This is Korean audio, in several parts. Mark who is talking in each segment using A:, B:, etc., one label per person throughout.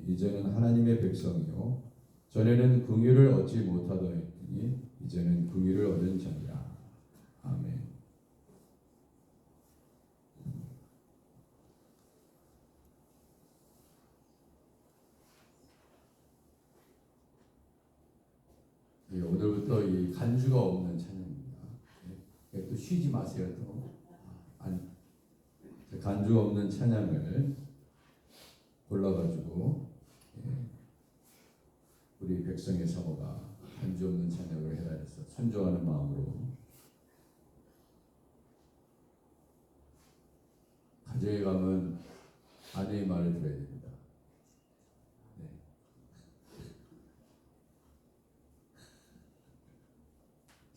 A: 이제는 하나님의 백성이요 전에는 긍휼을 얻지 못하던 했더니 이제는 긍휼을 얻은 자니라. 아멘. 오늘부터 이 간주가 없는 찬양입니다. 또 쉬지 마세요. 또 간주가 없는 찬양을 골라가지고 우리 백성의 사모가 간주 없는 찬양을 해라 해서 선정하는 마음으로 가정에 가면 아내의 말을 들어야 됩니다. 네.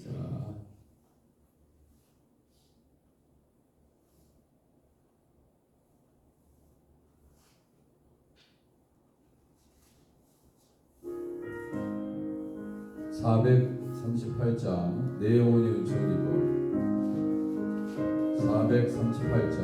A: 자, (438장) 내 영혼이 은총이고 438장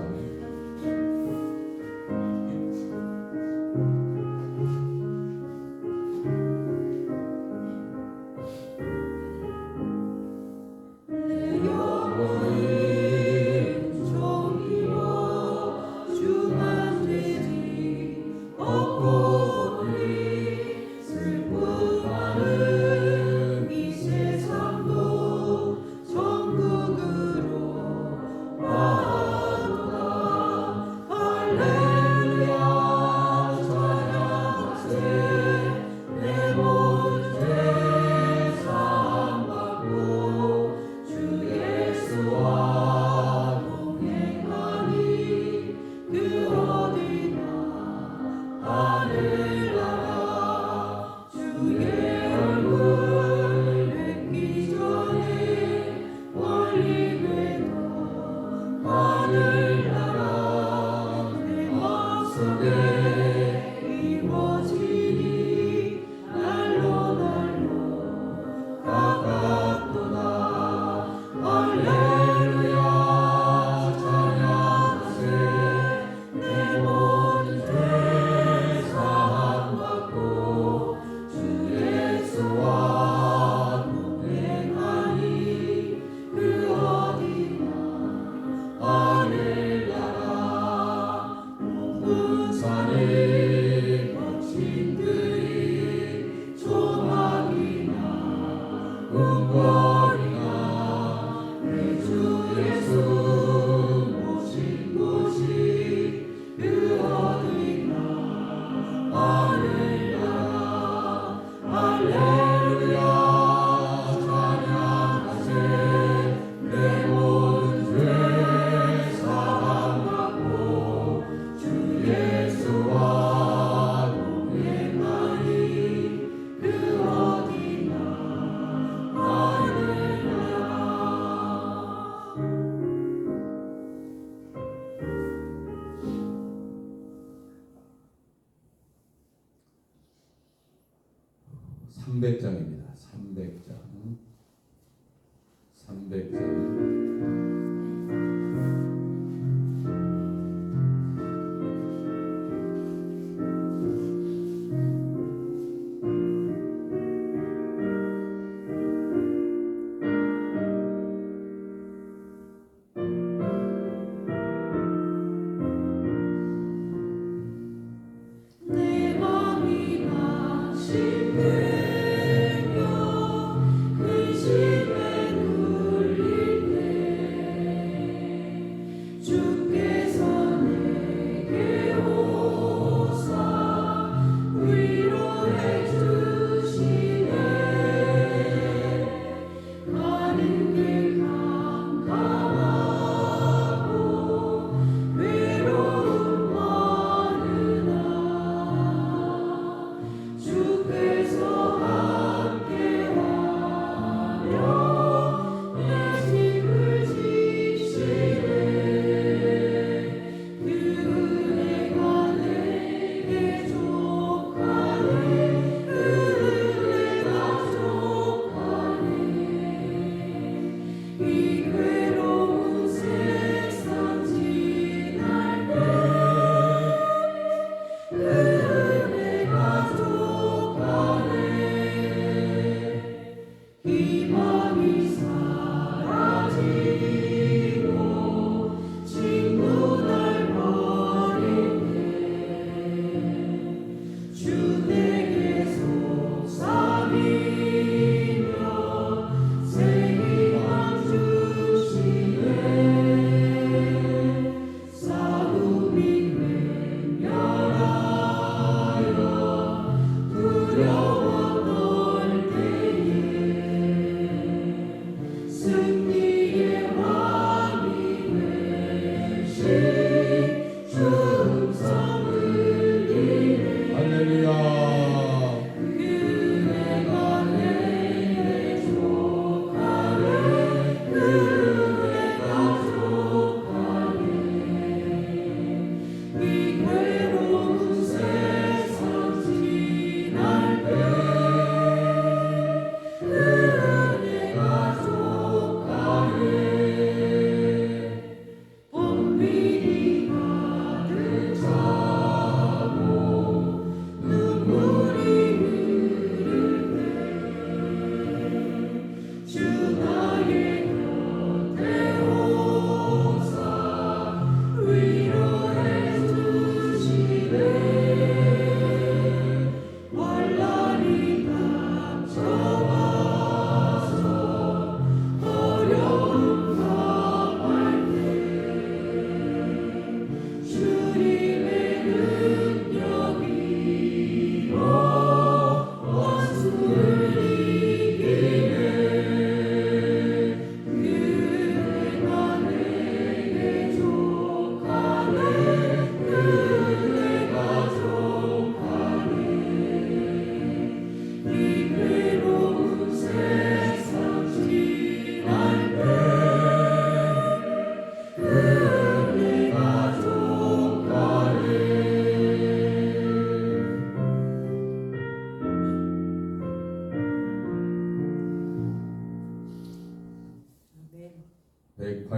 A: (300장입니다) 300장
B: 근심에 눌릴 때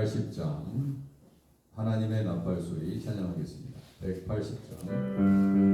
A: 180장 하나님의 나팔 소리 찬양하겠습니다. 180장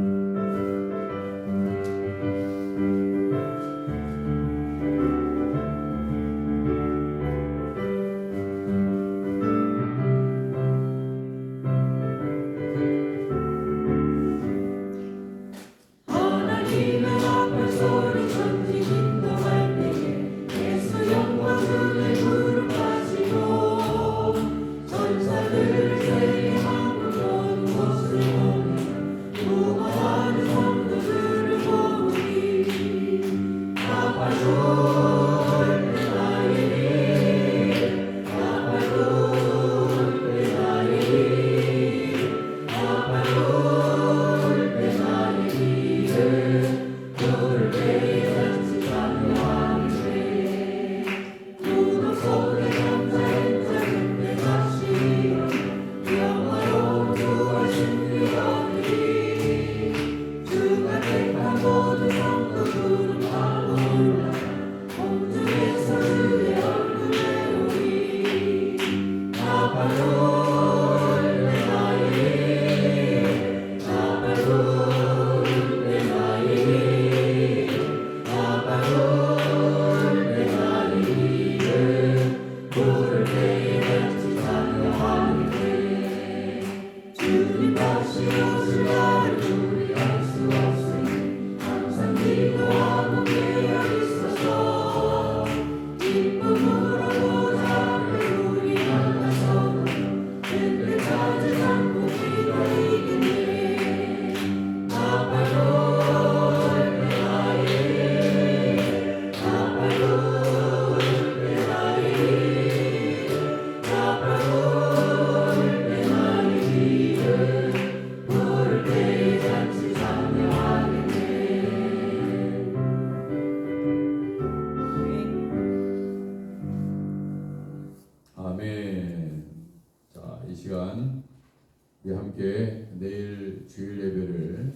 A: 우리 함께 내일 주일 예배를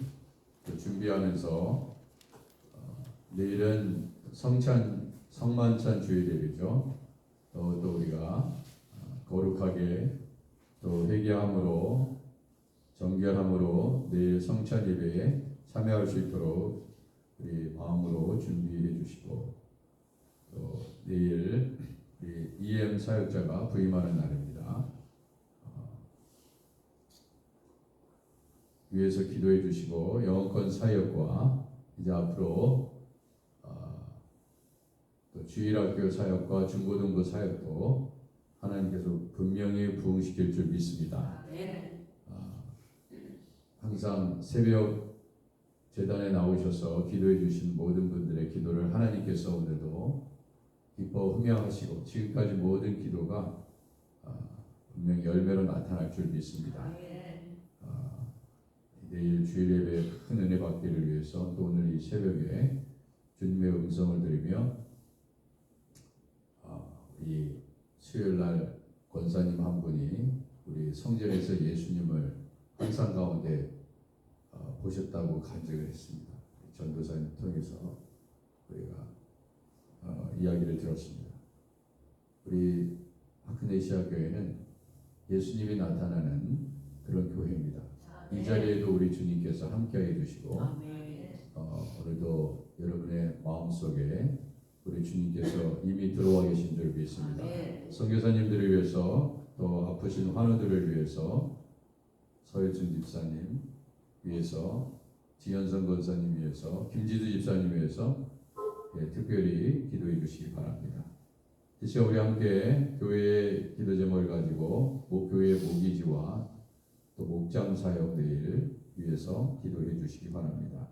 A: 준비하면서 내일은 성만찬 주일 예배죠. 또 우리가 거룩하게 또 회개함으로 정결함으로 내일 성찬 예배에 참여할 수 있도록 우리 마음으로 준비해 주시고 또 내일 우리 EM 사역자가 부임하는 날입니다. 위에서 기도해 주시고 영어권 사역과 이제 앞으로 또 주일학교 사역과 중고등부 사역도 하나님께서 분명히 부응시킬 줄 믿습니다. 항상 새벽 제단에 나오셔서 기도해 주신 모든 분들의 기도를 하나님께서 오늘도 기뻐 흠양하시고 지금까지 모든 기도가 분명히 열매로 나타날 줄 믿습니다. 내일 주일 예배에 큰 은혜 받기를 위해서 또 오늘 이 새벽에 주님의 음성을 들으며 이 수요일 날 권사님 한 분이 우리 성전에서 예수님을 환상 가운데 보셨다고 간증을 했습니다. 전도사님 통해서 우리가 이야기를 들었습니다. 우리 하크네시아 교회는 예수님이 나타나는 그런 교회입니다. 이 자리에도 우리 주님께서 함께해 주시고 오늘도 여러분의 마음속에 우리 주님께서 이미 들어와 계신 줄 믿습니다. 선교사님들을 위해서 또 아프신 환우들을 위해서 서혜준 집사님 위해서 지현선 권사님 위해서 김지두 집사님 위해서 특별히 기도해 주시기 바랍니다. 이 시간 우리 함께 교회의 기도 제목을 가지고 교회의 목이지와 또 목장 사역 내일 위해서 기도해 주시기 바랍니다.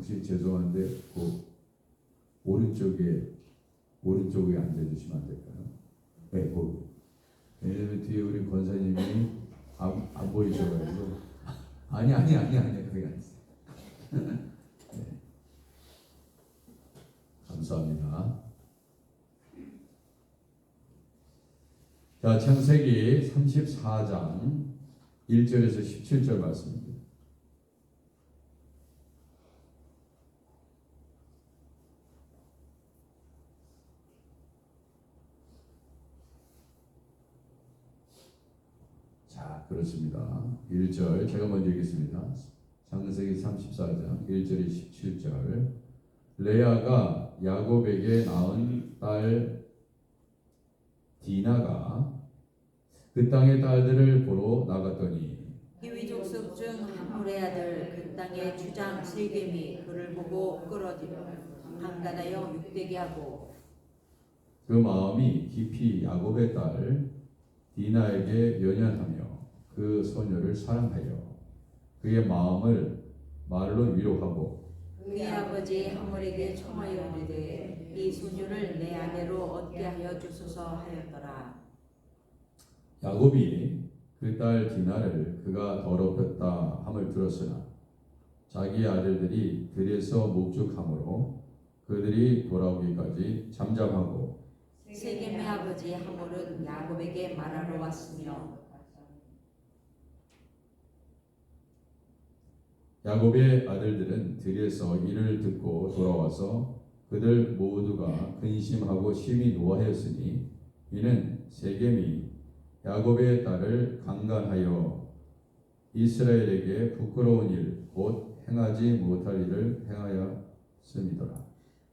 A: 혹시 죄송한데 그 오른쪽에 앉아주시면 안 될까요? 네, 거기. 왜냐면 뒤에 우리 권사님이 안 보이셔가지고 아니 그게 아니에요. 네, 감사합니다. 자, 창세기 34장 1절에서 17절 말씀입니다. 자, 그렇습니다. 1절 제가 먼저 읽겠습니다. 창세기 34장 1절에 17절. 레아가 야곱에게 낳은 딸 디나가 그 땅의 딸들을 보러 나갔더니
B: 히위 족속 중 하물의 아들 그 땅의 주장 세겜이 그를 보고 끌어들여 강간하여 육되게 하고
A: 그 마음이 깊이 야곱의 딸 디나에게 연연하며 그 소녀를 사랑하여 그의 마음을 말로 위로하고
B: 그의 아버지 하물에게 청하여 이르되 이 소녀를 내 아내로 얻게 하여 주소서 하였더라.
A: 야곱이 그 딸 디나를 그가 더럽혔다 함을 들었으나 자기 아들들이 들에서 목축함으로 그들이 돌아오기까지 잠잠하고
B: 세겜의 아버지 하물은 야곱에게 말하러 왔으며
A: 야곱의 아들들은 들에서 이를 듣고 돌아와서 그들 모두가 근심하고 심히 노하였으니 이는 세겜이 야곱의 딸을 강간하여 이스라엘에게 부끄러운 일 곧 행하지 못할 일을 행하였음이더라.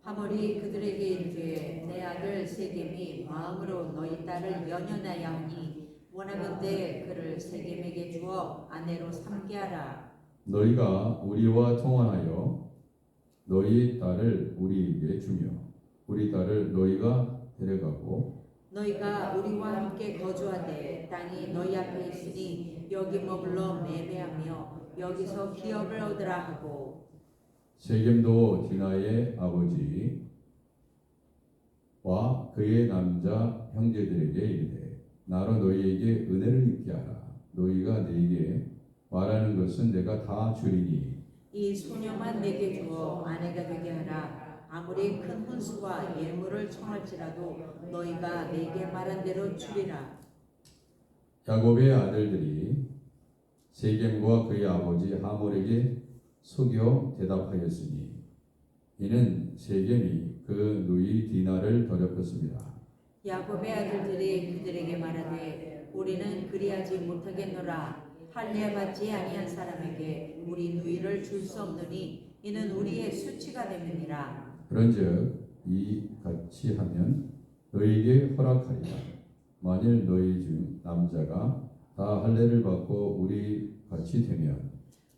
B: 하물이 그들에게 이르되 내 아들 세겜이 마음으로 너희 딸을 연연하여 하니 원하건대 그를 세겜에게 주어 아내로 삼게 하라.
A: 너희가 우리와 통화하여 너희 딸을 우리에게 주며 우리 딸을 너희가 데려가고
B: 너희가 우리와 함께 거주하되 땅이 너희 앞에 있으니 여기 머물러 매매하며 여기서 기업을 얻으라 하고
A: 세겜도 디나의 아버지와 그의 남자 형제들에게 이르되 나로 너희에게 은혜를 입게 하라. 너희가 내게 말하는 것은 내가 다 주리니
B: 이 소녀만 내게 주어 아내가 되게 하라. 아무리 큰 혼수와 예물을 청할지라도 너희가 내게 말한 대로 주리라.
A: 야곱의 아들들이 세겜과 그의 아버지 하몰에게 속여 대답하였으니 이는 세겜이 그 누이 디나를 더럽혔습니다.
B: 야곱의 아들들이 그들에게 말하되 우리는 그리하지 못하겠노라. 할례받지 아니한 사람에게 우리 누이를 줄 수 없느니 이는 우리의 수치가 됨이니라.
A: 그런즉 이 같이 하면 너희에게 허락하리라. 만일 너희 중 남자가 다 할례를 받고 우리 같이 되면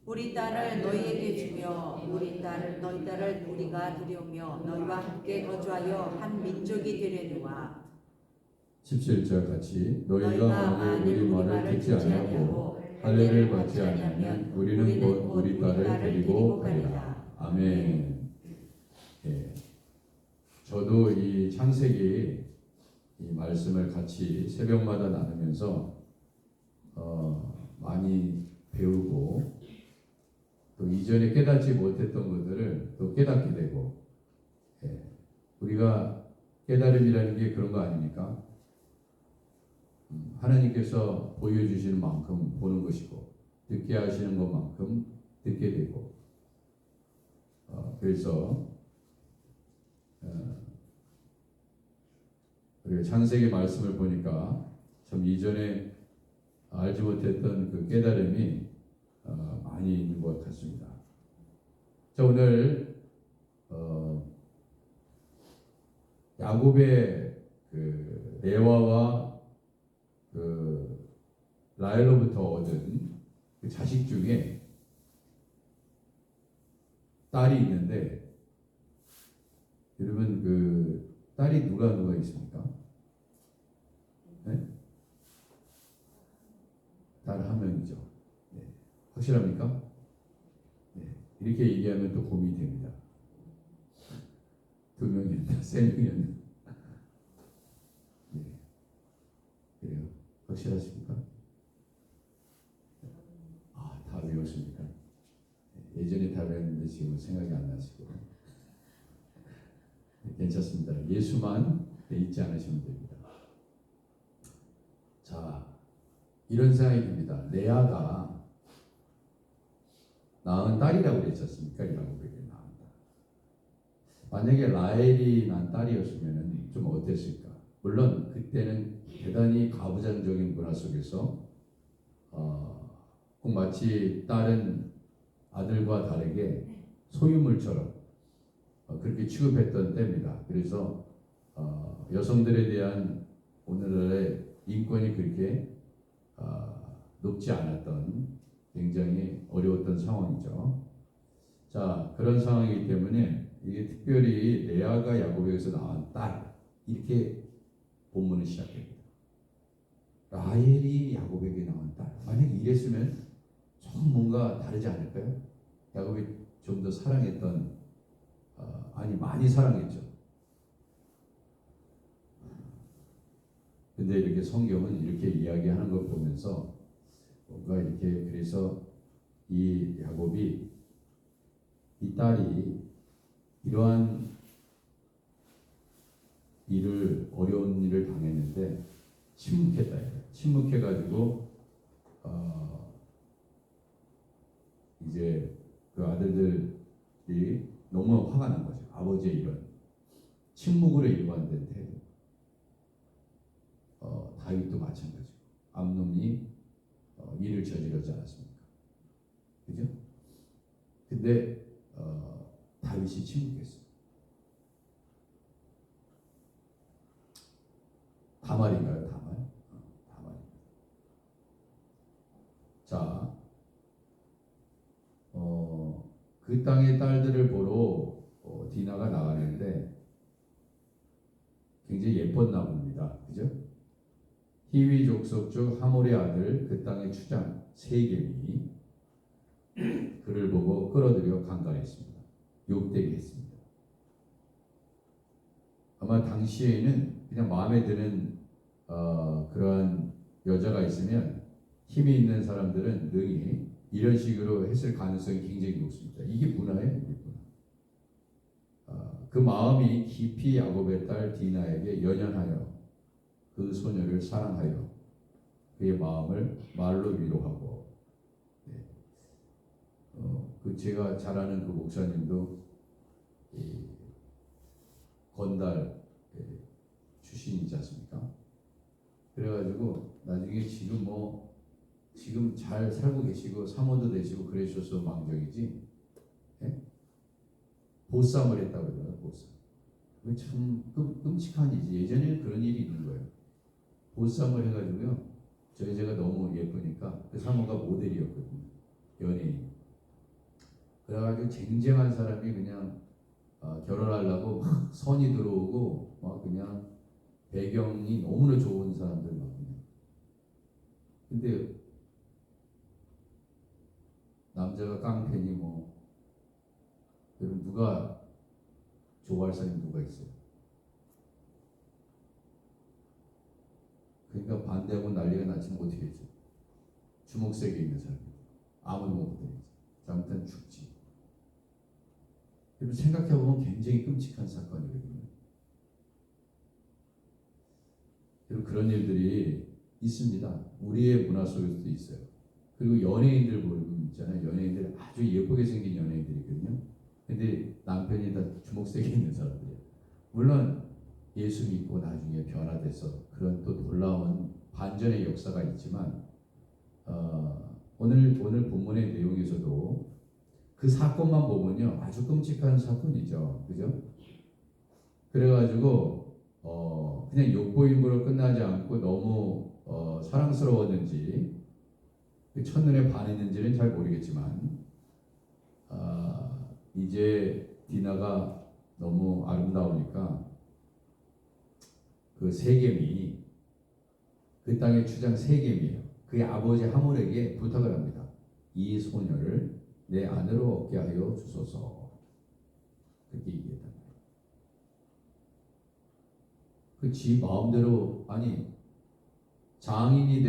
B: 우리 딸을 너희에게 주며 너희 딸을 우리가 들여오며 너희와 함께 거주하여 한 민족이 되려니와
A: 17절 같이 너희가 만일 우리 말을 듣지 아니하고 할례를 받지 아니하면 우리는 곧 우리 딸을 데리고 가리라. 아멘. 예. 저도 이 창세기 이 말씀을 같이 새벽마다 나누면서 많이 배우고 또 이전에 깨닫지 못했던 것들을 또 깨닫게 되고 우리가 깨달음이라는 게 그런 거 아닙니까? 하나님께서 보여주시는 만큼 보는 것이고 듣게 하시는 것만큼 듣게 되고 그래서 우리가 창세기 말씀을 보니까 참 이전에 알지 못했던 그 깨달음이 많이 있는 것 같습니다. 자, 오늘 야곱의 그 레와와 그 라헬로부터 얻은 그 자식 중에 딸이 있는데 여러분 그 딸이 누가 있습니까? 네? 딸 한 명이죠. 네. 확실합니까? 네. 이렇게 얘기하면 또 고민이 됩니다. 2명이었나 3명이었나. 예. 그래요. 확실하십니까? 다 외웠습니까? 예전에 다 외웠는데 지금 생각이 안 나시고. 괜찮습니다. 예수만 잊지 않으시면 됩니다. 자, 이런 생각이 듭니다. 레아가 낳은 딸이라고 그랬지 않습니까? 야곱에게 낳은 딸. 만약에 라헬이 낳은 딸이었으면 좀 어땠을까? 물론 그때는 대단히 가부장적인 문화 속에서 꼭 마치 다른 아들과 다르게 소유물처럼 그렇게 취급했던 때입니다. 그래서 여성들에 대한 오늘날의 인권이 그렇게 높지 않았던 굉장히 어려웠던 상황이죠. 자, 그런 상황이기 때문에 이게 특별히 레아가 야곱에게서 낳은 딸 이렇게 본문을 시작합니다. 라헬이 야곱에게 낳은 딸. 만약 이랬으면 좀 뭔가 다르지 않을까요? 야곱이 좀 더 사랑했던 많이 사랑했죠. 근데 이렇게 성경은 이렇게 이야기하는 걸 보면서 뭔가 이렇게 그래서 이 야곱이 이 딸이 이러한 어려운 일을 당했는데 침묵했다. 침묵해가지고 이제 그 아들들이 너무 화가 난 거죠. 아버지의 이런 침묵으로 일관된 태도. 다윗도 마찬가지고 암논이 일을 저지르지 않았습니까? 그죠? 근데 다윗이 침묵했어요. 다말인가요? 다말? 다말. 자, 그 땅의 딸들을 보러 디나가 나가는데 굉장히 예뻤나 봅니다. 그죠? 히위 족속 중 하몰의 아들 그 땅의 추장 세겜이 그를 보고 끌어들여 강간했습니다. 욕되게 했습니다. 아마 당시에는 그냥 마음에 드는 그러한 여자가 있으면 힘이 있는 사람들은 능히 이런 식으로 했을 가능성이 굉장히 높습니다. 이게 문화예요. 이게 문화. 그 마음이 깊이 야곱의 딸 디나에게 연연하여 그 소녀를 사랑하여 그의 마음을 말로 위로하고 그 제가 잘 아는 그 목사님도 건달 출신이지 않습니까? 그래가지고 나중에 지금 잘 살고 계시고 사모도 되시고 그러셔서 망정이지 보쌈을 했다고 그러더라고요. 보쌈. 그게 참 끔찍한 일이지. 예전에는 그런 일이 있는 거예요. 보쌈을 해가지고요. 제가 너무 예쁘니까 그 사모가 모델이었거든요. 연예인. 그래가지고 쟁쟁한 사람이 그냥 결혼하려고 막 선이 들어오고 막 그냥 배경이 너무나 좋은 사람들 막 그냥. 근데 남자가 깡패니 뭐 여러분 누가 좋아할 사람이 누가 있어요? 그러니까 반대하고 난리가 났지면 어떻게 했죠? 주먹세게 있는 사람이 아무도 못하겠지. 잘못하면 죽지. 여러분 생각해보면 굉장히 끔찍한 사건이거든요. 여러분 그런 일들이 있습니다. 우리의 문화 속에서도 있어요. 그리고 연예인들 보면 있잖아요. 연예인들 아주 예쁘게 생긴 연예인들이거든요. 근데 남편이 다 주먹세게 있는 사람들이에요. 물론 예수 믿고 나중에 변화돼서 그런 또 놀라운 반전의 역사가 있지만 오늘 본문의 내용에서도 그 사건만 보면요 아주 끔찍한 사건이죠. 그죠? 그래가지고 그냥 욕보임으로 끝나지 않고 너무 사랑스러웠는지 첫눈에 반했는지는 잘 모르겠지만 이제 디나가 너무 아름다우니까 그 세겜이 그 땅의 추장 세겜이에요. 그의 아버지 하몰에게 부탁을 합니다. 이 소녀를 내 안으로 얻게 하여 주소서. 그렇게 얘기했단 말이에요. 그 지 마음대로 장인이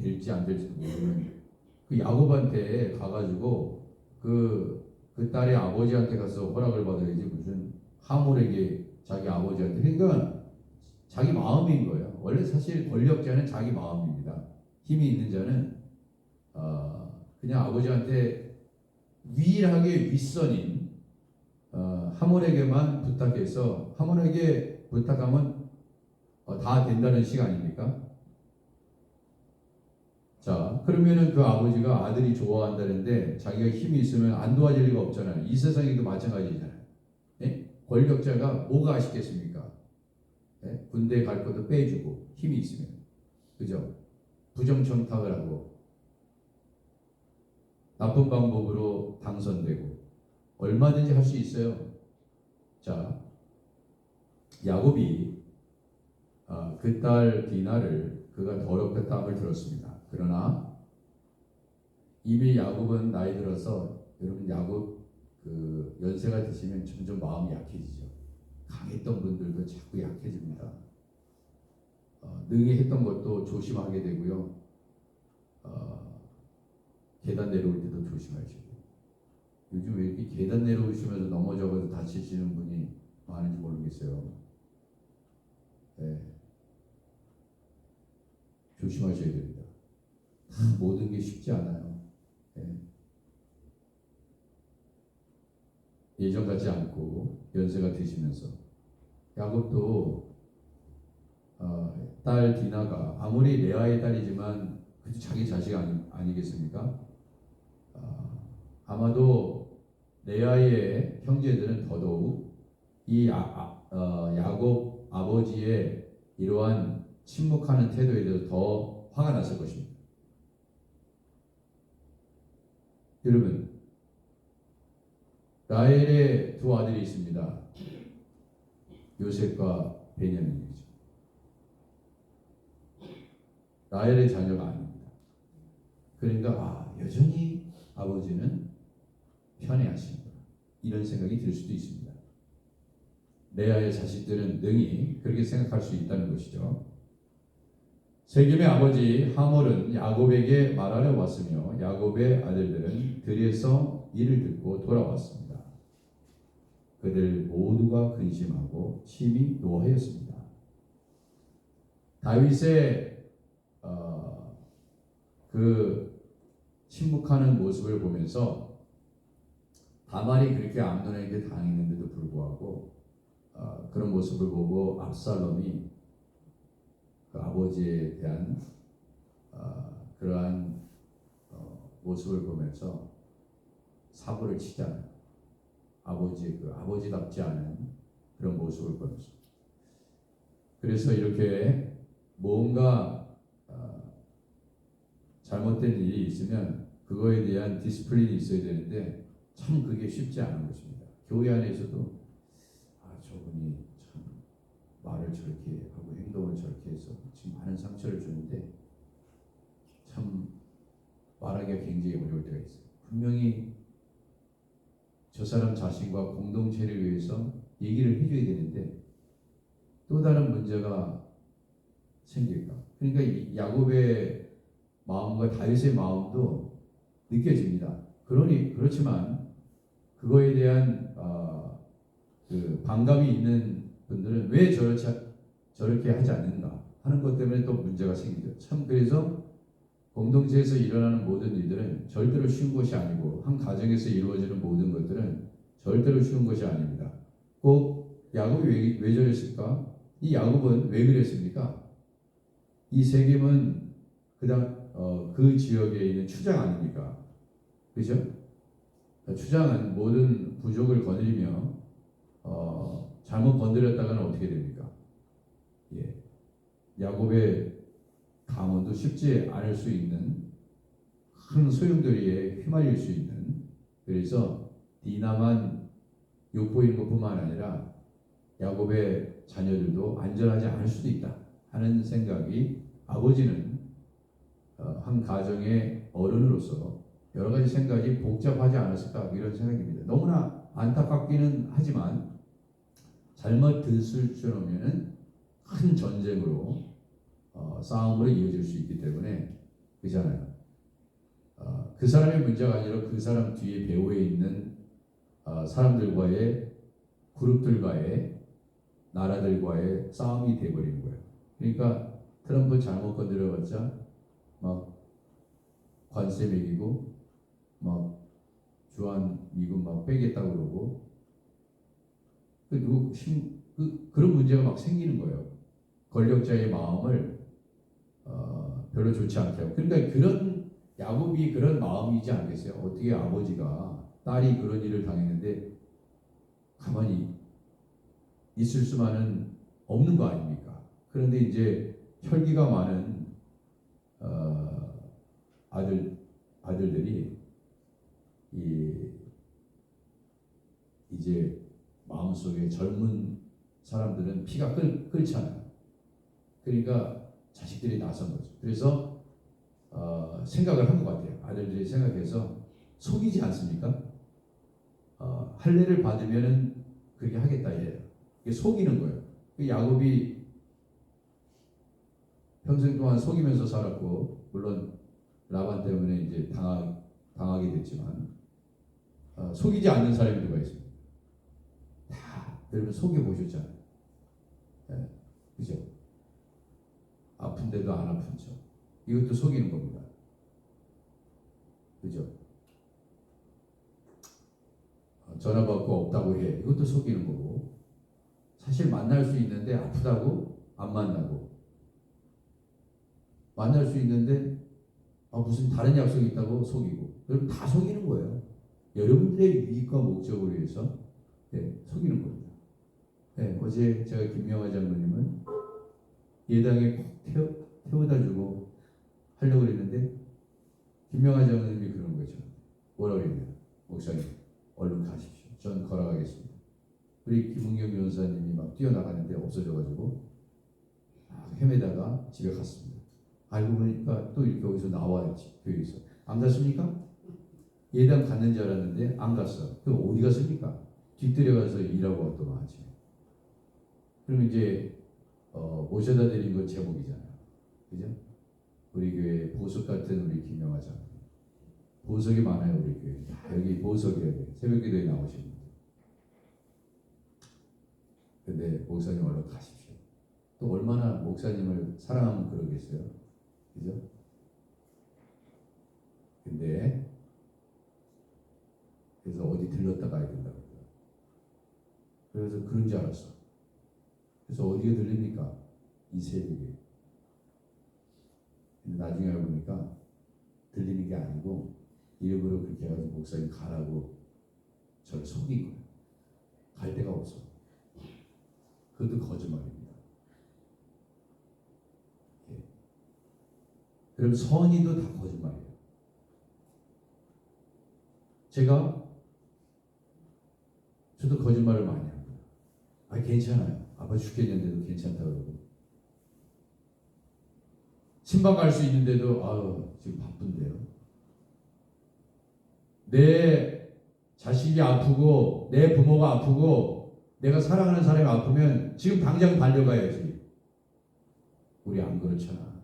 A: 될지 안 될지도 모르는 그 야곱한테 가가지고 그 딸의 아버지한테 가서 허락을 받아야지 무슨 하몰에게 자기 아버지한테. 그러니까 자기 마음인 거예요. 원래 사실 권력자는 자기 마음입니다. 힘이 있는 자는 그냥 아버지한테 유일하게 윗선인 하몰에게만 부탁해서 하몰에게 부탁하면 다 된다는 식 아닙니까? 자, 그러면은 그 아버지가 아들이 좋아한다는데 자기가 힘이 있으면 안 도와줄 리가 없잖아요. 이 세상에도 마찬가지잖아요. 예? 권력자가 뭐가 아쉽겠습니까? 예? 군대 갈 것도 빼주고 힘이 있으면, 그죠? 부정청탁을 하고 나쁜 방법으로 당선되고 얼마든지 할 수 있어요. 자, 야곱이 그 딸 디나를 그가 더럽혔다함을 들었습니다. 그러나 이미 야곱은 나이 들어서, 여러분 야곱 그 연세가 드시면 점점 마음이 약해지죠. 강했던 분들도 자꾸 약해집니다. 능히 했던 것도 조심하게 되고요. 계단 내려올 때도 조심하시고. 요즘 왜 이렇게 계단 내려오시면서 넘어져서 다치시는 분이 많은지 모르겠어요. 네. 조심하셔야 됩니다. 모든 게 쉽지 않아요. 네. 예전 같지 않고 연세가 드시면서. 야곱도 딸 디나가 아무리 레아의 딸이지만 그래도 자기 자식 아니겠습니까? 아마도 레아의 형제들은 더더욱 이 야곱 아버지의 이러한 침묵하는 태도에 대해서 더 화가 났을 것입니다. 여러분, 라헬의 두 아들이 있습니다. 요셉과 베냐민이죠. 라헬의 자녀가 아닙니다. 그러니까 여전히 아버지는 편애하시는구나, 이런 생각이 들 수도 있습니다. 레아의 자식들은 능히 그렇게 생각할 수 있다는 것이죠. 세겜의 아버지 하몰은 야곱에게 말하러 왔으며 야곱의 아들들은 들에서 이를 듣고 돌아왔습니다. 그들 모두가 근심하고 심히 노하였습니다. 다윗의 그 침묵하는 모습을 보면서 다말이 그렇게 암논에게 당했는데도 불구하고 그런 모습을 보고 압살롬이 그 아버지에 대한 그러한 모습을 보면서 사고를 치잖아요. 아버지답지 않은 그런 모습을 보면서. 그래서 이렇게 뭔가 잘못된 일이 있으면 그거에 대한 디스플린이 있어야 되는데 참 그게 쉽지 않은 것입니다. 교회 안에서도 저분이 참 말을 저렇게 하고 행동을 저렇게 해서 지금 많은 상처를 주는데 참 말하기가 굉장히 어려울 때가 있어요. 분명히 저 사람 자신과 공동체를 위해서 얘기를 해줘야 되는데 또 다른 문제가 생길까. 그러니까 이 야곱의 마음과 다윗의 마음도 느껴집니다. 그렇지만 그거에 대한 그 반감이 있는 분들은 왜 저렇게 하지 않는가 하는 것 때문에 또 문제가 생기죠. 참 그래서 공동체에서 일어나는 모든 일들은 절대로 쉬운 것이 아니고 한 가정에서 이루어지는 모든 것들은 절대로 쉬운 것이 아닙니다. 꼭 야곱이 왜 저랬을까? 이 야곱은 왜 그랬습니까? 이 세겜은 그 지역에 있는 추장 아닙니까? 그죠? 추장은 모든 부족을 거느리며 잘못 건드렸다가는 어떻게 됩니까? 예. 야곱의 가문도 쉽지 않을 수 있는 큰 소용돌이에 휘말릴 수 있는, 그래서 디나만 욕보이는 것뿐만 아니라 야곱의 자녀들도 안전하지 않을 수도 있다 하는 생각이 아버지는 한 가정의 어른으로서 여러 가지 생각이 복잡하지 않았을까 이런 생각입니다. 너무나 안타깝기는 하지만 잘못 들을 줄 오면은 큰 전쟁으로 싸움으로 이어질 수 있기 때문에 그렇잖아요. 그 사람의 문제가 아니라 그 사람 뒤에 배후에 있는 사람들과의 그룹들과의 나라들과의 싸움이 돼버리는 거예요. 그러니까 트럼프 잘못 건드려봤자 막 관세 매기고 막 주한 미군 막 빼겠다고 그러고 그런 문제가 막 생기는 거예요. 권력자의 마음을 별로 좋지 않게 하고. 그러니까 그런 야곱이 그런 마음이지 않겠어요? 어떻게 아버지가 딸이 그런 일을 당했는데 가만히 있을 수만은 없는 거 아닙니까? 그런데 이제 혈기가 많은 아들들이 이제 마음속에 젊은 사람들은 피가 끓잖아요. 그러니까 자식들이 나선 거죠. 그래서 생각을 한 것 같아요. 아들들이 생각해서 속이지 않습니까? 할례를 받으면은 그렇게 하겠다 이래요. 이게 속이는 거예요. 그 야곱이 평생 동안 속이면서 살았고, 물론 라반 때문에 이제 당하게 됐지만 속이지 않는 사람이 누가 있습니까? 다 여러분 속여 보셨잖아요. 네, 그죠? 아픈데도 안 아픈 척. 이것도 속이는 겁니다. 그죠? 전화 받고 없다고 해. 이것도 속이는 거고. 사실 만날 수 있는데 아프다고 안 만나고. 만날 수 있는데 무슨 다른 약속이 있다고 속이고. 여러분 다 속이는 거예요. 여러분들의 유익과 목적을 위해서 속이는 겁니다. 어제 제가 김명화 장로님을 예당에 꼭 태워다 주고 하려고 그랬는데 김명화 장로님이 그런 거죠. 뭐라고 그랬냐. 목사님 얼른 가십시오. 전 걸어가겠습니다. 우리 김은경 변호사님이 막 뛰어나가는데 없어져가지고 헤매다가 집에 갔습니다. 알고 보니까 또 이렇게 여기서 나와야지. 교회에서. 안 갔습니까? 예당 갔는 줄 알았는데 안 갔어. 그럼 어디 갔습니까? 뒤뜰에 가서 일하고 왔더만 아침에. 그럼 이제 모셔다 드린 건 제목이잖아요. 그죠? 우리 교회 보석 같은 우리 김영하 장로. 보석이 많아요 우리 교회. 여기 보석이에요. 새벽기도에 나오시는 분들. 근데 목사님 얼른 가십시오. 또 얼마나 목사님을 사랑하면 그러겠어요. 그죠? 근데 그래서 어디 들렀다 가야 된다고. 그래서 그런 줄 알았어. 그래서 어디에 들립니까? 이 새벽에. 근데 나중에 알고 보니까 들리는 게 아니고 일부러 그렇게 해가지고 목사님 가라고 저를 속인 거예요. 갈 데가 없어. 그것도 거짓말입니다. 그럼 선의도 다 거짓말이에요. 저도 거짓말을 많이 합니다. 괜찮아요. 아파 죽겠는데도 괜찮다고 그러고. 신방 갈 수 있는데도 지금 바쁜데요. 내 자식이 아프고 내 부모가 아프고 내가 사랑하는 사람이 아프면 지금 당장 달려가야지. 우리 안 그렇잖아.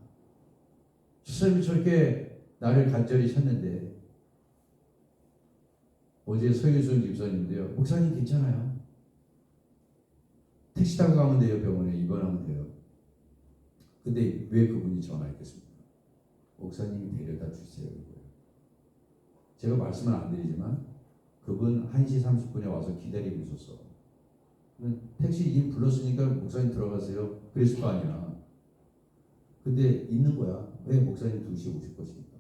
A: 주사님이 저렇게 나를 간절히 찾는데 어제 서유순 집사님인데요. 목사님 괜찮아요. 택시 타고 가면 돼요. 병원에 입원하면 돼요. 근데 왜 그분이 전화했겠습니까? 목사님이 데려다 주세요. 제가 말씀은 안 드리지만 그분 1시 30분에 와서 기다리고 있었어. 택시 이 불렀으니까 목사님 들어가세요. 그랬을 거 아니야. 근데 있는 거야. 왜 목사님 2시에 오실 것입니까?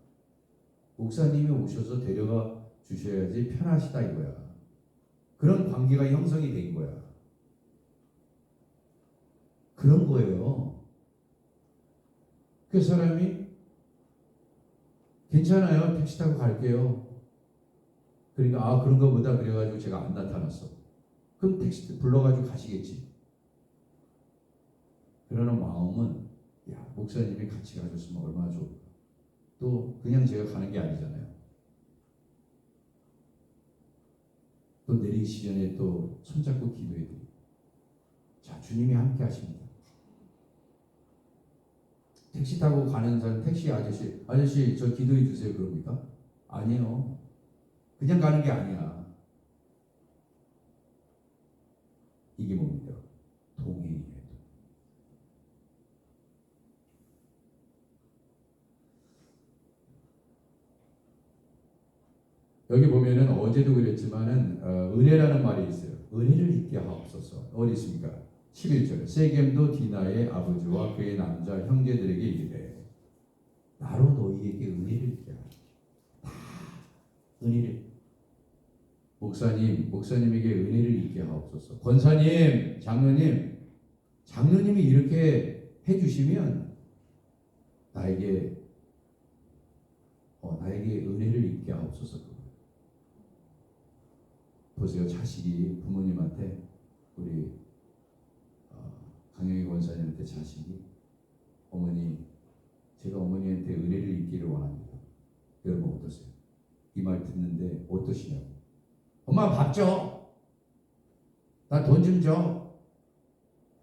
A: 목사님이 오셔서 데려가 주셔야지 편하시다 이거야. 그런 관계가 형성이 된 거야. 그런 거예요. 그 사람이 괜찮아요. 택시 타고 갈게요. 그러니까 그런가 보다 그래가지고 제가 안 나타났어. 그럼 택시 불러가지고 가시겠지. 그러는 마음은 목사님이 같이 가셨으면 얼마나 좋을까. 또 그냥 제가 가는 게 아니잖아요. 또 내리기 전에 또 손잡고 기도해 드리고. 자, 주님이 함께 하십니다. 택시 타고 가는 사람, 택시 아저씨 저 기도해 주세요 그럽니까? 아니에요. 그냥 가는 게 아니야. 이게 뭡니까? 동행이에요. 여기 보면은 어제도 그랬지만은 은혜라는 말이 있어요. 은혜를 잊게 하옵소서. 어디 있습니까? 11절. 세겜도 디나의 아버지와 그의 남자 형제들에게 이르되 나로 너희에게 은혜를 잊게 하라. 다 은혜를. 목사님에게 은혜를 잊게 하옵소서. 권사님, 장로님이 이렇게 해주시면 나에게 은혜를 잊게 하옵소서. 보세요. 자식이 부모님한테 우리 강영희 권사님한테 자식이 제가 어머니한테 은혜를 잊기를 원합니다. 여러분 어떠세요? 이 말 듣는데 어떠시냐고. 엄마 밥 줘. 나 돈 좀 줘.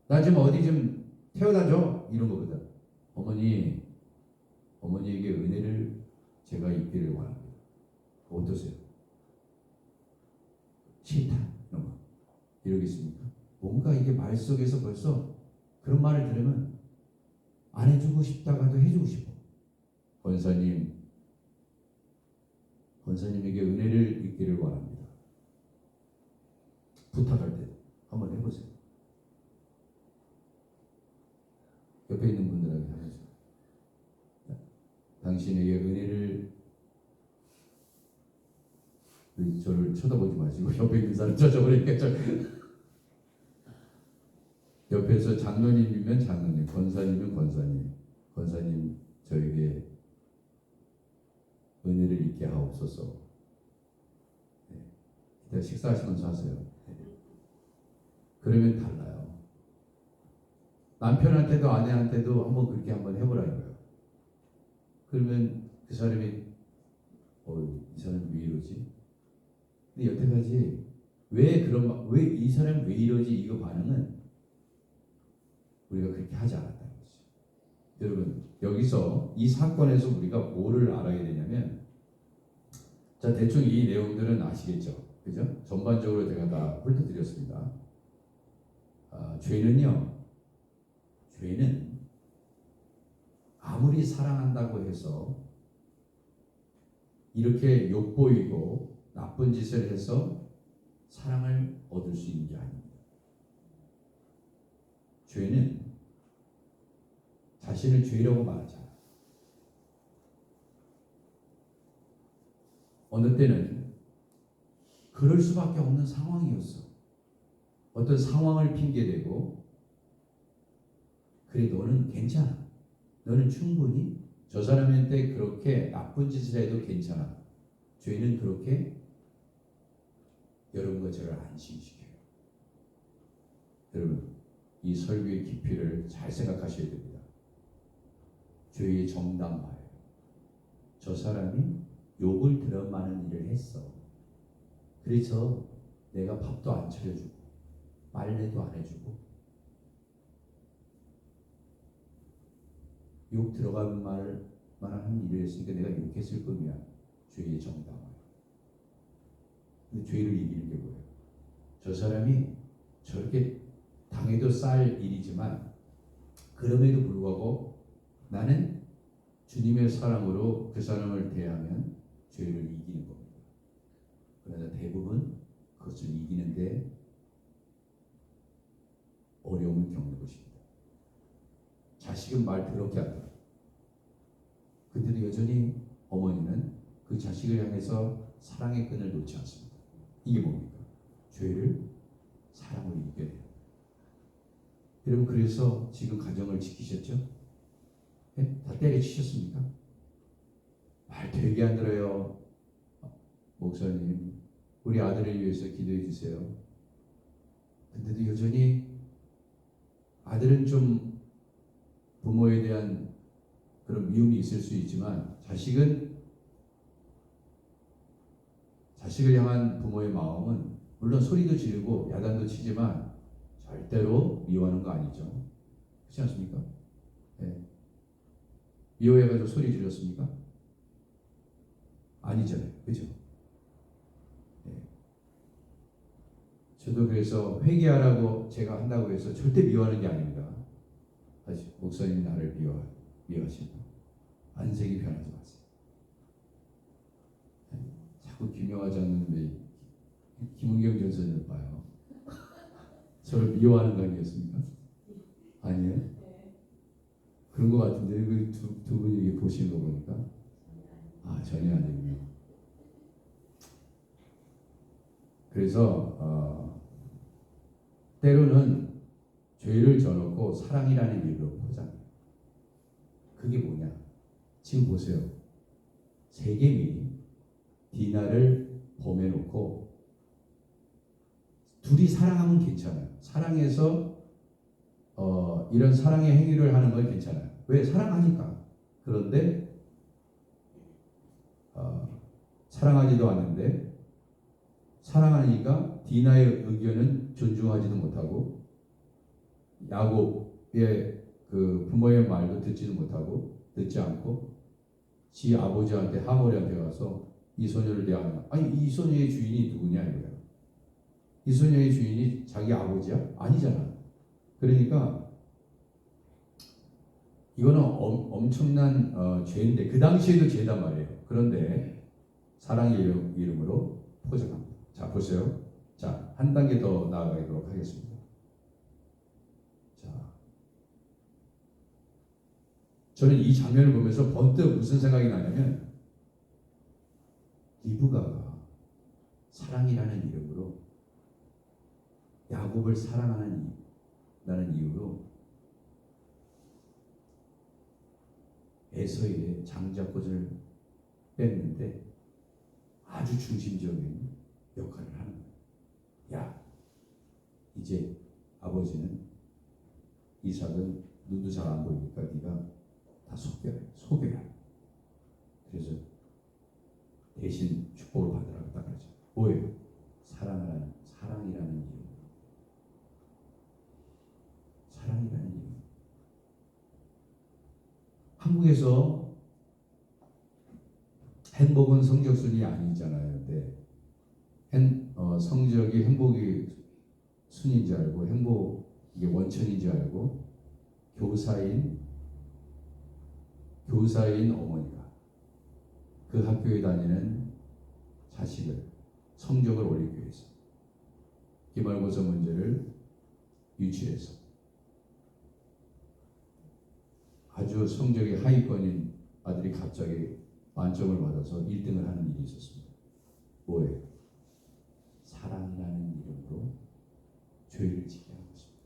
A: 나 좀 어디 좀 태워다 줘. 이런 거보다 어머니에게 은혜를 제가 잊기를 원합니다. 어떠세요? 싫다. 이러겠습니까? 뭔가 이게 말 속에서 벌써 그런 말을 들으면 안 해주고 싶다가도 해주고 싶어. 권사님에게 은혜를 잊기를 원합니다. 부탁할 때 한번 해보세요. 옆에 있는 분들에게 하면서 당신에게 은혜를 저를 쳐다보지 마시고 옆에 있는 사람 쳐다보니까 옆에서 장로님이면 장로님, 권사님이면 권사님 저에게 은혜를 잊게 하옵소서. 이따 식사하시면서 하세요. 그러면 달라요. 남편한테도 아내한테도 그렇게 한번 해보라는 거예요. 그러면 그 사람이 이 사람이 왜 이러지? 근데 여태까지 왜 이 사람이 왜 이러지? 이거 반응은 우리가 그렇게 하지 않았다는 거죠. 여러분 여기서 이 사건에서 우리가 뭐를 알아야 되냐면, 자 대충 이 내용들은 아시겠죠, 그죠? 전반적으로 제가 다 훑어드렸습니다. 죄는 아무리 사랑한다고 해서 이렇게 욕보이고 나쁜 짓을 해서 사랑을 얻을 수 있는 게 아닙니다. 죄는 자신을 죄라고 말하잖아요. 어느 때는 그럴 수밖에 없는 상황이었어. 어떤 상황을 핑계대고 그래 너는 괜찮아. 너는 충분히 저 사람한테 그렇게 나쁜 짓을 해도 괜찮아. 죄는 그렇게 여러분과 저를 안심시켜요. 여러분 이 설교의 깊이를 잘 생각하셔야 됩니다. 죄의 정당화예요. 저 사람이 욕을 들을 만한 일을 했어. 그래서 내가 밥도 안 차려주고 빨래도 안 해주고 욕 들어갈 만한 일을 했으니까 내가 욕했을 뿐이야. 죄의 정당화. 근데 죄를 이기는 게 뭐예요? 저 사람이 저렇게 당해도 쌀 일이지만 그럼에도 불구하고 나는 주님의 사랑으로 그 사람을 대하면 죄를 이기는 겁니다. 그러나 대부분 그것을 이기는데 어려움을 겪는 것입니다. 자식은 말 더럽게 하더라. 근데도 여전히 어머니는 그 자식을 향해서 사랑의 끈을 놓지 않습니다. 이게 뭡니까? 죄를 사랑으로 이겨내요. 여러분 그래서 지금 가정을 지키셨죠? 네? 다 때려치셨습니까? 말 되게 안 들어요. 목사님 우리 아들을 위해서 기도해 주세요. 근데도 여전히 아들은 좀 부모에 대한 그런 미움이 있을 수 있지만 자식을 향한 부모의 마음은 물론 소리도 지르고 야단도 치지만 절대로 미워하는 거 아니죠. 그렇지 않습니까? 네. 미워해가지고 소리 질렀습니까? 아니잖아요. 그죠? 네. 저도 그래서 회개하라고 제가 한다고 해서 절대 미워하는 게 아닙니다. 다시 목사님이 나를 미워하신다. 안색이 변하지 마세요. 네. 자꾸 기묘하지 않는 왜 김은경 전선을 봐요. 저를 미워하는 거 아니겠습니까? 아니에요? 그런 것 같은데 그 두 분이 이게 보시는 거 보니까 전혀 아니군요. 그래서 때로는 죄를 져놓고 사랑이라는 이름으로 포장해요. 그게 뭐냐? 지금 보세요. 세겜이 디나를 범해놓고 둘이 사랑하면 괜찮아요. 사랑해서 이런 사랑의 행위를 하는 건 괜찮아요. 왜? 사랑하니까. 그런데 사랑하지도 않는데 사랑하니까 디나의 의견은 존중하지도 못하고 야곱의 그 부모의 말도 듣지도 못하고 듣지 않고 지 아버지한테 하모리한테 가서 이 소녀를 대하냐. 아니 이 소녀의 주인이 누구냐 이거예요. 이 소녀의 주인이 자기 아버지야? 아니잖아. 그러니까 이거는 엄청난 죄인데 그 당시에도 죄단 말이에요. 그런데 사랑의 이름으로 포장합니다. 자 보세요. 자, 한 단계 더 나아가도록 하겠습니다. 자, 저는 이 장면을 보면서 번뜩 무슨 생각이 나냐면 리브가가 사랑이라는 이름으로 야곱을 사랑하는 이유로 에서의 장자꽃을 뺐는데 아주 중심적인 역할을 하는 거예요. 야, 이제 아버지는 이삭은 눈도 잘 안 보이니까 네가 다 속여라. 그래서 대신 축복을 받으라고 딱 그러죠. 뭐예요? 사랑이라는 이름. 사랑이라는 이름. 한국에서 행복은 성적순이 아니잖아요. 근데 성적이 행복이 순인 줄 알고 이게 원천인 줄 알고 교사인 어머니가 그 학교에 다니는 자식을 성적을 올리기 위해서 기말고사 문제를 유치해서 아주 성적이 하위권인 아들이 갑자기 만점을 받아서 1등을 하는 일이 있었습니다. 뭐예요? 사랑이라는 이름으로 죄를 지게 한 것입니다.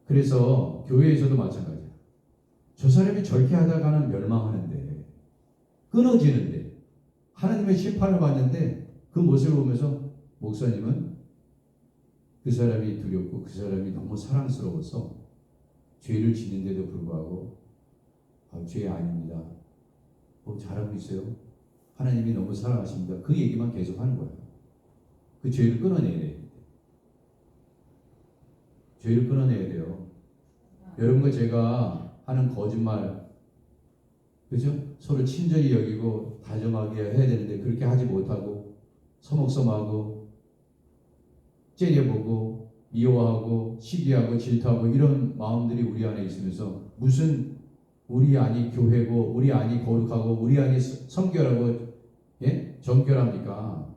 A: 그래서 교회에서도 마찬가지예요. 저 사람이 저렇게 하다가는 멸망하는데 끊어지는데 하나님의 심판을 받는데 그 모습을 보면서 목사님은 그 사람이 두렵고 그 사람이 너무 사랑스러워서 죄를 짓는데도 불구하고 죄 아닙니다. 잘하고 있어요. 하나님이 너무 사랑하십니다. 그 얘기만 계속 하는 거예요. 그 죄를 끊어내야 돼요. 죄를 끊어내야 돼요. 여러분과 제가 하는 거짓말, 그죠? 서로 친절히 여기고 다정하게 해야 되는데 그렇게 하지 못하고 서먹서먹하고 째려보고 미워하고 시기하고 질투하고 이런 마음들이 우리 안에 있으면서 무슨 우리 안이 교회고 우리 안이 거룩하고 우리 안이 성결하고 정결합니까?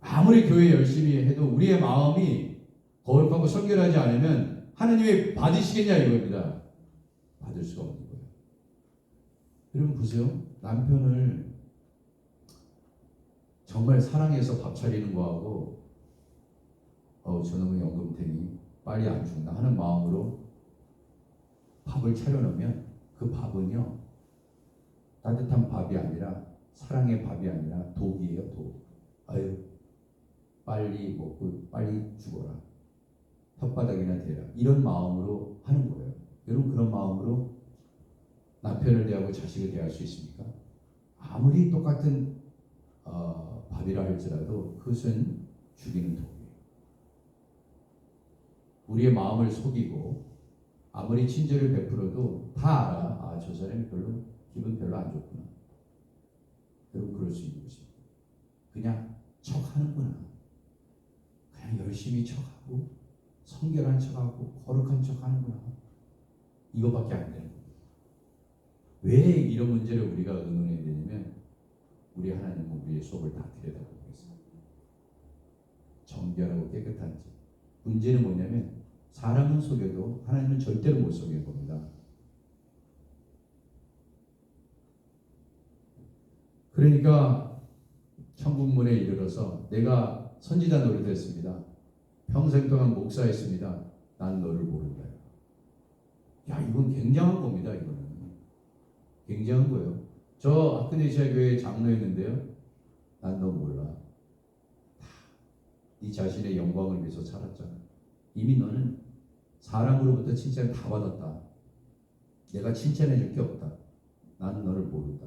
A: 아무리 교회 열심히 해도 우리의 마음이 거룩하고 성결하지 않으면 하나님이 받으시겠냐 이겁니다. 받을 수가 없는 거예요. 여러분 보세요. 남편을 정말 사랑해서 밥 차리는 거하고 저놈의 연금탱이 빨리 안 죽나 하는 마음으로 밥을 차려놓으면 그 밥은요 따뜻한 밥이 아니라 사랑의 밥이 아니라 독이에요. 독. 아유 빨리 먹고 빨리 죽어라. 혓바닥이나 대라. 이런 마음으로 하는 거예요. 여러분 그런 마음으로 남편을 대하고 자식을 대할 수 있습니까? 아무리 똑같은 밥이라 할지라도 그것은 죽이는 독이에요. 우리의 마음을 속이고 아무리 친절을 베풀어도 다 알아. 저 사람이 기분 별로 안 좋구나. 여러분 그럴 수 있는 것입니다. 그냥 척하는구나. 그냥 열심히 척하고 성결한 척하고 거룩한 척하는구나. 이거밖에 안 되는 겁니다. 왜 이런 문제를 우리가 의논해야 되냐면 우리 하나님은 우리의 속을 다 들여다보고 있어요. 정결하고 깨끗한지. 문제는 뭐냐면 사람은 속여도 하나님은 절대로 못 속일 겁니다. 그러니까 천국문에 이르러서 내가 선지자 노릇을 했습니다. 평생 동안 목사했습니다. 난 너를 모른다. 야, 이건 굉장한 겁니다. 이거는 굉장한 거예요. 저 아크네시아 교회 장로였는데요. 난 너 몰라. 네 자신의 영광을 위해서 살았잖아. 이미 너는 사람으로부터 칭찬 다 받았다. 내가 칭찬해 줄 게 없다. 나는 너를 모른다.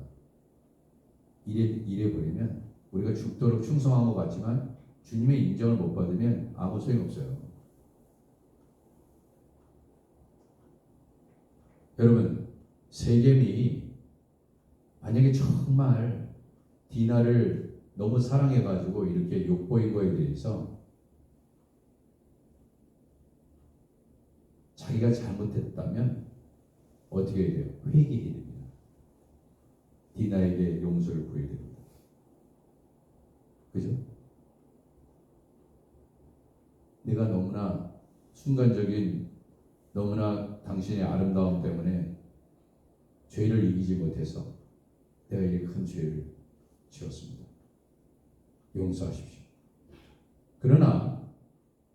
A: 이래 버리면 우리가 죽도록 충성한 것 같지만 주님의 인정을 못 받으면 아무 소용없어요. 여러분, 세겜이 만약에 정말 디나를 너무 사랑해가지고 이렇게 욕보인 거에 대해서 자기가 잘못했다면 어떻게 해야 돼요? 회개해야 됩니다. 디나에게 용서를 구해야 됩니다. 그죠? 내가 너무나 순간적인 너무나 당신의 아름다움 때문에 죄를 이기지 못해서 내가 이렇게 큰 죄를 지었습니다. 용서하십시오. 그러나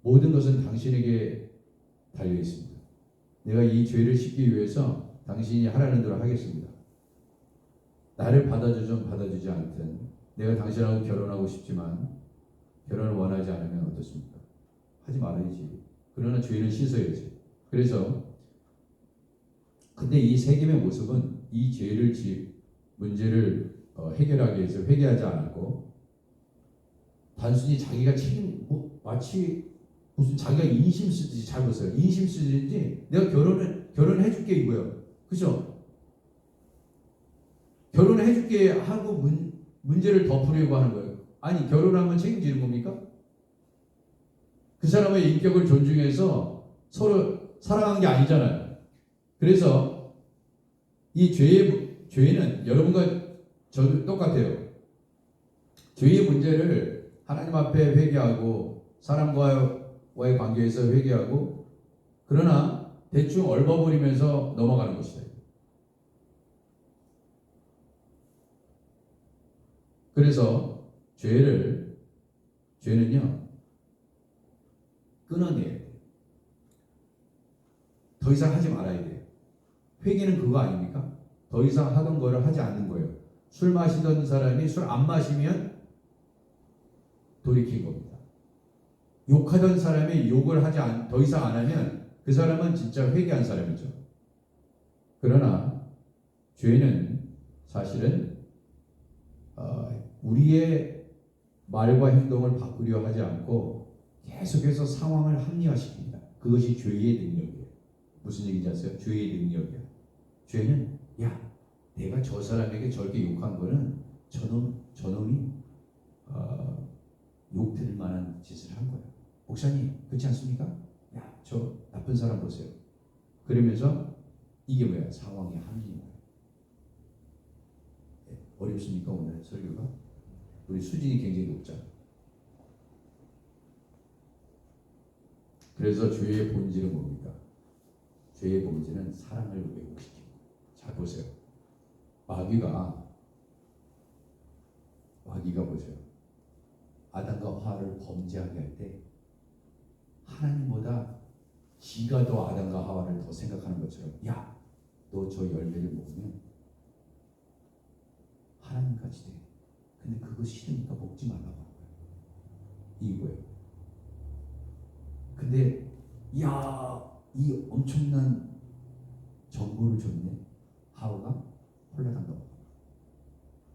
A: 모든 것은 당신에게 달려 있습니다. 내가 이 죄를 씻기 위해서 당신이 하라는 대로 하겠습니다. 나를 받아주든 받아주지 않든 내가 당신하고 결혼하고 싶지만 결혼을 원하지 않으면 어떻습니까? 하지 말아야지. 그러나 죄는 씻어야지. 그래서 근데 이 세겜의 모습은 이 문제를 해결하기 위해서 회개하지 않았고 단순히 자기가 마치 무슨 자기가 인심 쓰듯이 잘 보세요. 인심 쓰듯이 내가 결혼을 해줄게 이거예요. 그죠? 결혼을 해줄게 하고 문제를 덮으려고 하는 거예요. 아니 결혼하면 책임지는 겁니까? 그 사람의 인격을 존중해서 서로 사랑한 게 아니잖아요. 그래서 이 죄는 여러분과 저도 똑같아요. 죄의 문제를 하나님 앞에 회개하고 사람과의 관계에서 회개하고 그러나 대충 얼버무리면서 넘어가는 것이다. 그래서 죄는요 끊어내야 돼요. 더 이상 하지 말아야 돼요. 회개는 그거 아닙니까? 더 이상 하던 거를 하지 않는 거예요. 술 마시던 사람이 술 안 마시면 돌이킨 겁니다. 욕하던 사람이 욕을 더 이상 안 하면 그 사람은 진짜 회개한 사람이죠. 그러나 죄는 사실은 우리의 말과 행동을 바꾸려 하지 않고 계속해서 상황을 합리화시킵니다. 그것이 죄의 능력이에요. 무슨 얘기인지 아세요? 죄의 능력이야. 죄는 내가 저 사람에게 저렇게 욕한 거는 저놈이 욕 들을 만한 짓을 한 거예요. 목사님 그렇지 않습니까? 저 나쁜 사람 보세요. 그러면서 이게 뭐야? 상황의 합리화예요. 어렵습니까 오늘 설교가? 우리 수준이 굉장히 높죠. 그래서 죄의 본질은 뭡니까? 죄의 본질은 사랑을 왜곡시킵니다. 잘 보세요. 마귀가 보세요. 아담과 하와를 범죄하게 할 때 하나님보다 지가 더 아담과 하와를 더 생각하는 것처럼 너 저 열매를 먹으면 하나님같이 돼. 근데 그거 싫으니까 먹지 말라고 하는 거예요. 이거예요. 근데 이 엄청난 정보를 줬네. 바로가 홀라당 넘어가.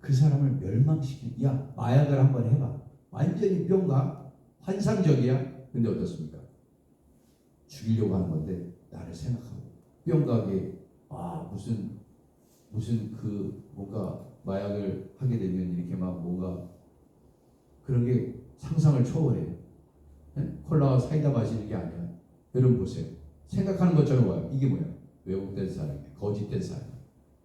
A: 그 사람을 멸망시키. 야, 마약을 한번 해봐. 완전히 뿅가 환상적이야. 근데 어떻습니까? 죽이려고 하는 건데 나를 생각하고 뿅가게 무슨 그 뭔가 마약을 하게 되면 이렇게 막 뭔가 그런 게 상상을 초월해요. 콜라와 사이다 마시는 게 아니야. 여러분 보세요. 생각하는 것처럼 와요. 이게 뭐야? 왜곡된 사랑이야. 거짓된 사랑.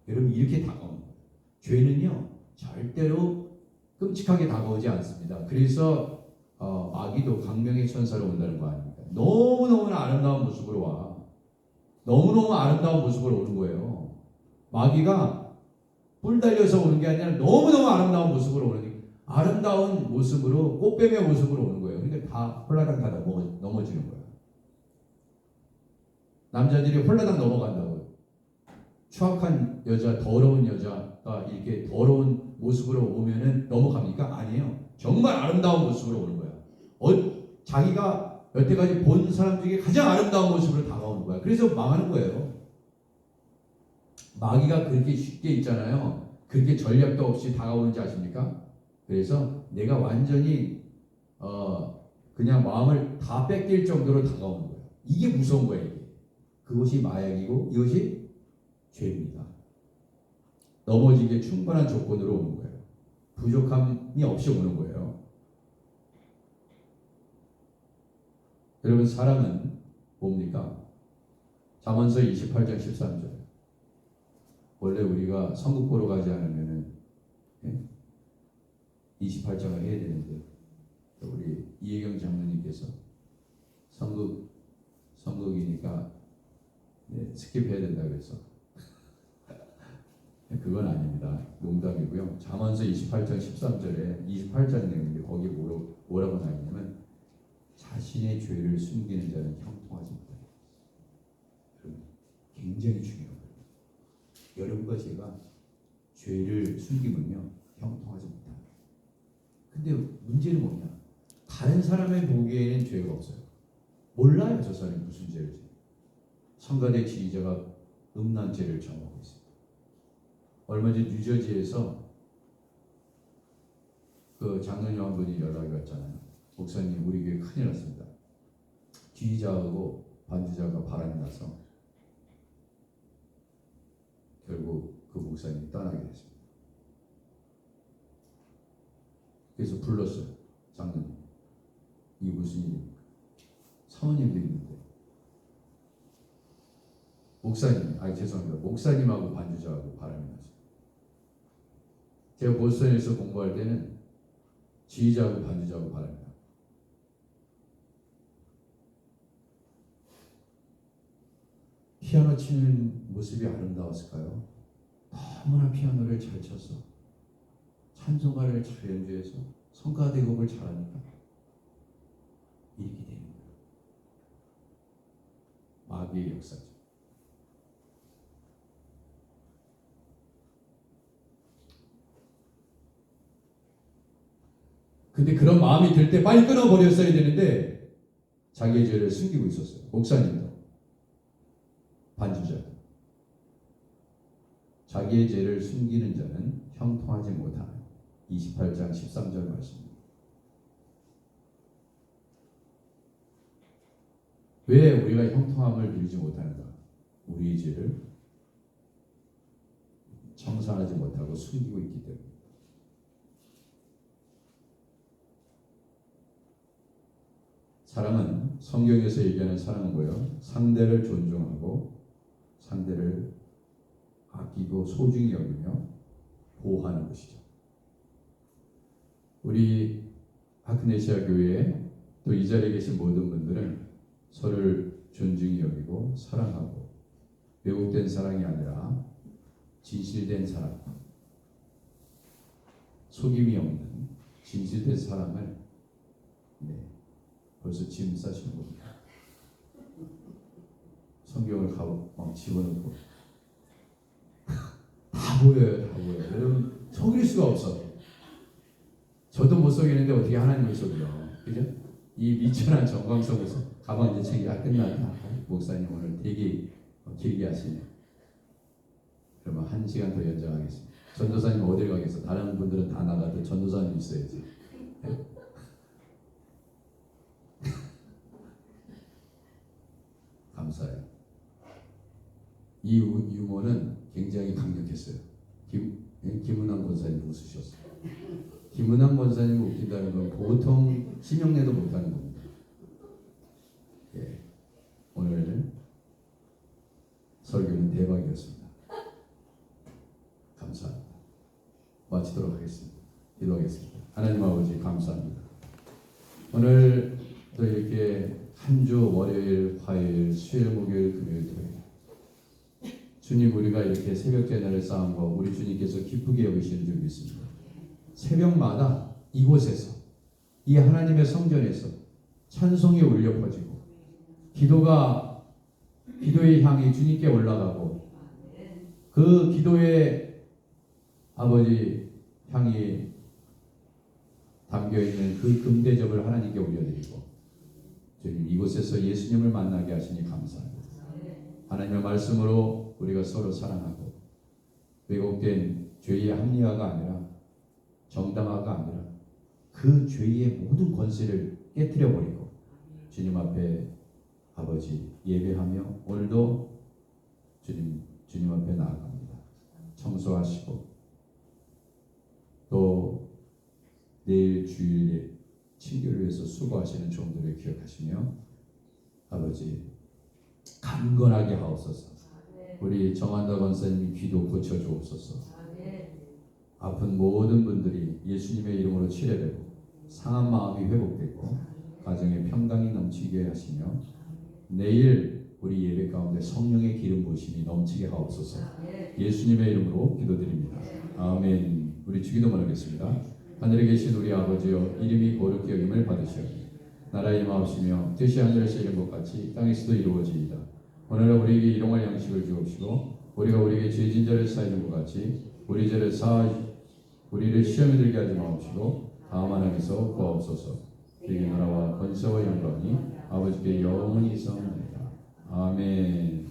A: 여러분 이렇게 다가오는 거예요. 죄는요 절대로 끔찍하게 다가오지 않습니다. 그래서 마귀도 강명의 천사로 온다는 거 아닙니까? 너무너무나 아름다운 모습으로 와. 너무너무 아름다운 모습으로 오는 거예요. 마귀가 뿔 달려서 오는 게 아니라 너무너무 아름다운 모습으로 오는 거예요. 아름다운 모습으로 꽃뱀의 모습으로 오는 거예요. 그러니까 다 홀라당 다 넘어지는 거예요. 남자들이 홀라당 넘어간다고요. 추악한 여자, 더러운 여자가 이렇게 더러운 모습으로 오면은 넘어갑니까? 아니에요. 정말 아름다운 모습으로 오는 거야. 자기가 여태까지 본 사람 중에 가장 아름다운 모습으로 다가오는 거야. 그래서 망하는 거예요. 마귀가 그렇게 쉽게 있잖아요. 그렇게 전략도 없이 다가오는지 아십니까? 그래서 내가 완전히 그냥 마음을 다 뺏길 정도로 다가오는 거예요. 이게 무서운 거예요. 이게. 그것이 마약이고 이것이 죄입니다. 넘어지게 충분한 조건으로 오는 거예요. 부족함이 없이 오는 거예요. 여러분 사랑은 뭡니까? 잠언서 28장 13절. 원래 우리가 선국 보러 가지 않으면은 28장을 해야 되는데 우리 이혜경 장로님께서 선국이니까 스킵해야 된다고 해서 그건 아닙니다. 농담이고요. 잠언서 28장 13절에 28장 내용인데 거기 뭐라고 나있냐면 자신의 죄를 숨기는 자는 형통하지 못하다. 굉장히 중요한 거예요. 여러분과 제가 죄를 숨기면요 형통하지 못합니다. 근데 문제는 뭐냐? 다른 사람의 보기에는 죄가 없어요. 몰라요 저 사람이 무슨 죄를 지어요. 성가대 지휘자가 음란 죄를 정하고 있습니다. 얼마 전 뉴저지에서 그 장로님 한 분이 연락이 왔잖아요. 목사님 우리 교회 큰일 났습니다. 지휘자하고 반주자가 바람이 나서 결국 그 목사님이 떠나게 됐습니다. 그래서 불렀어요. 장로님 이게 무슨 일입니까? 사모님도 있는데 죄송합니다. 목사님하고 반주자하고 바람이 났어요. 제가 보스턴에서 공부할 때는 지휘자하고 반주자하고 바람이 나요. 피아노 치는 모습이 아름다웠을까요? 너무나 피아노를 잘 쳤어. 찬송가를 잘 연주해서 성가대곡을 잘하니까 이렇게 되는 거예요. 마귀의 역사죠. 근데 그런 마음이 들 때 빨리 끊어버렸어야 되는데 자기의 죄를 숨기고 있었어요. 목사님도 반주자도 자기의 죄를 숨기는 자는 형통하지 못하는 28장 13절 말씀입니다. 왜 우리가 형통함을 누리지 못하는가? 우리의 죄를 청산하지 못하고 숨기고 있기 때문에. 사랑은 성경에서 얘기하는 사랑은 뭐예요? 상대를 존중하고 상대를 아끼고 소중히 여기며 보호하는 것이죠. 우리 아크네시아 교회에 또 이 자리에 계신 모든 분들은 서로를 존중히 여기고 사랑하고 왜곡된 사랑이 아니라 진실된 사랑, 속임이 없는 진실된 사랑을 벌써 짐 싸시는 겁니다. 성경을 막 집어넣고 다 보여요. 여러분 속일 수가 없어. 저도 못 속이는데 어떻게 하나님을 속여? 그죠? 이 미천한 정광 속에서 가방 이제 챙기 끝났다. 목사님 오늘 되게 길게 하시네. 그러면 1시간 더 연장하겠습니다. 전도사님 어딜 가겠어? 다른 분들은 다 나가도 전도사님 있어야지. 감사해요. 이 유머는 굉장히 강력했어요. 김은환 권사님 웃으셨어요. 김은환 권사님 웃긴다는 건 보통 심형래도 못하는 겁니다. 예. 오늘 설교는 대박이었습니다. 감사합니다. 마치도록 하겠습니다. 기도하겠습니다. 하나님 아버지 감사합니다. 오늘 또 이렇게 한 주 월요일, 화요일, 수요일, 목요일, 금요일, 토요일 주님 우리가 이렇게 새벽 제단을 쌓은 거 우리 주님께서 기쁘게 여기시는 줄 믿습니다. 새벽마다 이곳에서 이 하나님의 성전에서 찬송이 울려 퍼지고 기도의 향이 주님께 올라가고 그 기도의 아버지 향이 담겨있는 그 금대접을 하나님께 올려드리고 주님 이곳에서 예수님을 만나게 하시니 감사합니다. 하나님의 말씀으로 우리가 서로 사랑하고 왜곡된 죄의 합리화가 아니라 정당화가 아니라 그 죄의 모든 권세를 깨뜨려 버리고 주님 앞에 아버지 예배하며 오늘도 주님 앞에 나아갑니다. 청소하시고 또 내일 주일에 친교를 위해서 수고하시는 종들을 기억하시며 아버지 강건하게 하옵소서. 우리 정한다 권사님이 귀도 고쳐주옵소서. 아픈 모든 분들이 예수님의 이름으로 치료되고 상한 마음이 회복되고 가정에 평강이 넘치게 하시며 내일 우리 예배 가운데 성령의 기름 부으심이 넘치게 하옵소서. 예수님의 이름으로 기도드립니다. 아멘. 우리 주기도만 하겠습니다. 하늘에 계신 우리 아버지여 이름이 거룩히 여김을 받으시오. 나라의 임하옵시며 뜻이 하늘에서 이룬 것 같이 땅에서도 이루어지이다. 오늘은 우리에게 일용할 양식을 주옵시고 우리가 우리에게 죄진 자를 사하는 것 같이 우리 죄를 우리를 시험에 들게 하지 마옵시고 다만 하나님께서 구하옵소서. 주의 나라와 권세와 영광이 아버지께 영원히 있사옵나이다. 아멘.